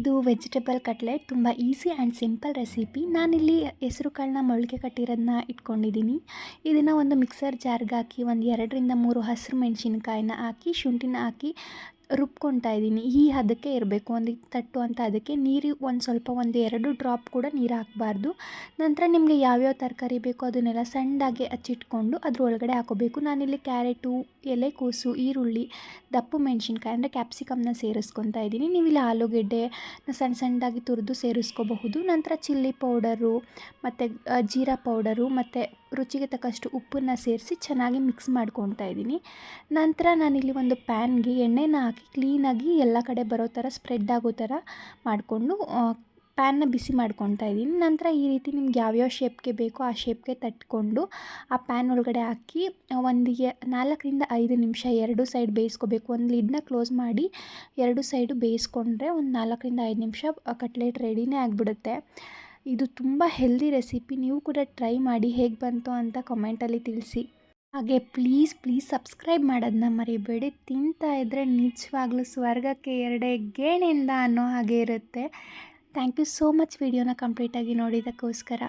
ಇದು vegetable cutlet ತುಂಬ easy and simple recipe. ನಾನಿಲ್ಲಿ ಹೆಸರು ಕಾಳನ್ನ ಮೊಳಕೆ ಕಟ್ಟಿರೋದನ್ನ ಇಟ್ಕೊಂಡಿದ್ದೀನಿ. ಇದನ್ನು ಒಂದು ಮಿಕ್ಸರ್ ಜಾರ್ಗೆ ಹಾಕಿ ಒಂದು 2ರಿಂದ 3 ಹಸಿರು ಮೆಣಸಿನ್ಕಾಯಿನ ಹಾಕಿ ಶುಂಠಿನ ಹಾಕಿ ರುಬ್ಕೊತಾ ಇದ್ದೀನಿ. ಈ ಹದಕ್ಕೆ ಇರಬೇಕು, ಒಂದು ತಟ್ಟು ಅಂತ. ಅದಕ್ಕೆ ನೀರು ಒಂದು 2 ಡ್ರಾಪ್ ಕೂಡ ನೀರು ಹಾಕಬಾರ್ದು. ನಂತರ ನಿಮಗೆ ಯಾವ್ಯಾವ ತರಕಾರಿ ಬೇಕೋ ಅದನ್ನೆಲ್ಲ ಸಣ್ಣದಾಗಿ ಹಚ್ಚಿಟ್ಕೊಂಡು ಅದ್ರ ಒಳಗಡೆ ಹಾಕೋಬೇಕು. ನಾನಿಲ್ಲಿ ಕ್ಯಾರೆಟು, ಎಲೆಕೋಸು, ಈರುಳ್ಳಿ, ದಪ್ಪು ಮೆಣಸಿನ್ಕಾಯಿ ಅಂದರೆ ಕ್ಯಾಪ್ಸಿಕಮ್ನ ಸೇರಿಸ್ಕೊತಾ ಇದ್ದೀನಿ. ನೀವಿಲ್ಲಿ ಆಲೂಗೆಡ್ಡೆ ಸಣ್ಣದಾಗಿ ತುರಿದು ಸೇರಿಸ್ಕೋಬಹುದು. ನಂತರ ಚಿಲ್ಲಿ ಪೌಡರು ಮತ್ತು ಜೀರಾ ಪೌಡರು ಮತ್ತು ರುಚಿಗೆ ತಕ್ಕಷ್ಟು ಉಪ್ಪನ್ನು ಸೇರಿಸಿ ಚೆನ್ನಾಗಿ ಮಿಕ್ಸ್ ಮಾಡ್ಕೊತಾ ಇದ್ದೀನಿ. ನಂತರ ನಾನಿಲ್ಲಿ ಒಂದು ಪ್ಯಾನ್ಗೆ ಎಣ್ಣೆನ ಹಾಕಿ ಕ್ಲೀನಾಗಿ ಎಲ್ಲ ಕಡೆ ಬರೋ ಥರ ಸ್ಪ್ರೆಡ್ ಆಗೋ ಥರ ಮಾಡಿಕೊಂಡು ಪ್ಯಾನ್ನ ಬಿಸಿ ಮಾಡ್ಕೊತಾ ಇದ್ದೀನಿ. ನಂತರ ಈ ರೀತಿ ನಿಮ್ಗೆ ಯಾವ್ಯಾವ ಶೇಪ್ಗೆ ಬೇಕೋ ಆ ಶೇಪ್ಗೆ ತಟ್ಕೊಂಡು ಆ ಪ್ಯಾನ್ ಒಳಗಡೆ ಹಾಕಿ 4ರಿಂದ 5 ನಿಮಿಷ 2 ಸೈಡ್ ಬೇಯಿಸ್ಕೋಬೇಕು. ಒಂದು ಲಿಡ್ನ ಕ್ಲೋಸ್ ಮಾಡಿ 2 ಸೈಡು ಬೇಯಿಸ್ಕೊಂಡ್ರೆ ಒಂದು 4ರಿಂದ 5 ನಿಮಿಷ ಕಟ್ಲೆಟ್ ರೆಡಿನೇ ಆಗಿಬಿಡುತ್ತೆ. ಇದು ತುಂಬ ಹೆಲ್ದಿ ರೆಸಿಪಿ. ನೀವು ಕೂಡ ಟ್ರೈ ಮಾಡಿ, ಹೇಗೆ ಬಂತು ಅಂತ ಕಮೆಂಟಲ್ಲಿ ತಿಳಿಸಿ. ಹಾಗೆ ಪ್ಲೀಸ್ ಸಬ್ಸ್ಕ್ರೈಬ್ ಮಾಡೋದನ್ನ ಮರಿಬೇಡಿ. ತಿಂತಾ ಇದ್ದರೆ ನಿಜವಾಗ್ಲೂ ಸ್ವರ್ಗಕ್ಕೆ 2 ಗೇಣಿಂದ ಅನ್ನೋ ಹಾಗೆ ಇರುತ್ತೆ. ಥ್ಯಾಂಕ್ ಯು ಸೋ ಮಚ್ ವಿಡಿಯೋನ ಕಂಪ್ಲೀಟಾಗಿ ನೋಡಿದ್ದಕ್ಕೋಸ್ಕರ.